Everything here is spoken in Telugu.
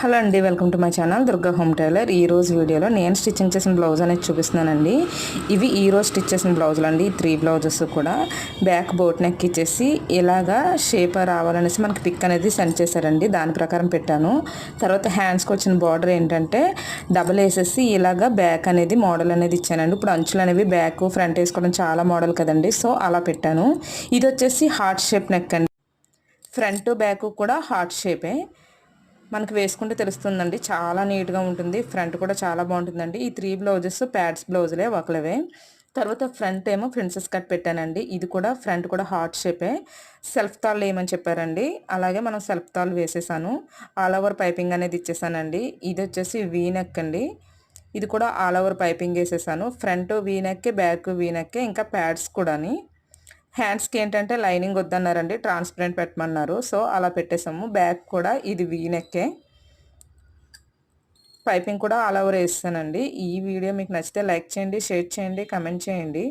హలో అండి, welcome to my channel Durga home tailor. ఈ రోజు వీడియోలో నేను స్టిచ్చింగ్ చేసిన బ్లౌజ్ అనేది చూపిస్తున్నానండి. ఇవి ఈ రోజు స్టిచ్ చేసిన బ్లౌజులు అండి. 3 బ్లౌజెస్ కూడా బ్యాక్ బోట్ నెక్ ఇచ్చేసి ఇలాగా షేప్ రావాలనేసి మనకి పిక్ అనేది సెండ్ చేశారండి. దాని ప్రకారం పెట్టాను. తర్వాత హ్యాండ్స్కి వచ్చిన బార్డర్ ఏంటంటే డబల్ వేసేసి ఇలాగా బ్యాక్ అనేది మోడల్ అనేది ఇచ్చానండి. ఇప్పుడు అంచులు అనేవి బ్యాక్ ఫ్రంట్ వేసుకోవడం చాలా మోడల్ కదండి, సో అలా పెట్టాను. ఇది వచ్చేసి హార్ట్ షేప్ నెక్ అండి. ఫ్రంట్ బ్యాక్ కూడా హార్ట్ షేపే. మనకు వేసుకుంటే తెలుస్తుందండి, చాలా నీట్గా ఉంటుంది. ఫ్రంట్ కూడా చాలా బాగుంటుందండి. ఈ 3 బ్లౌజెస్ ప్యాడ్స్ బ్లౌజులే ఒకలవే. తర్వాత ఫ్రంట్ ఏమో ప్రిన్సెస్ కట్ పెట్టానండి. ఇది కూడా ఫ్రంట్ కూడా హార్ట్ షేపే. సెల్ఫ్ తాళ్ళు వేయమని చెప్పారండి. అలాగే మనం సెల్ఫ్ తాళ్ళు వేసేసాను. ఆల్ ఓవర్ పైపింగ్ అనేది ఇచ్చేసానండి. ఇది వచ్చేసి వీ నెక్ అండి. ఇది కూడా ఆల్ ఓవర్ పైపింగ్ వేసేసాను. ఫ్రంట్ వీ నెక్కే, బ్యాక్ వీ నెక్కే, ఇంకా ప్యాడ్స్ కూడాని. హ్యాండ్స్కి ఏంటంటే లైనింగ్ వద్దన్నారండి, ట్రాన్స్పరెంట్ పెట్టమన్నారు, సో అలా పెట్టేసాము. బ్యాక్ కూడా ఇది వీ నెక్కే. పైపింగ్ కూడా ఆల్ ఓవర్ వేస్తానండి. ఈ వీడియో మీకు నచ్చితే లైక్ చేయండి, షేర్ చేయండి, కమెంట్ చేయండి.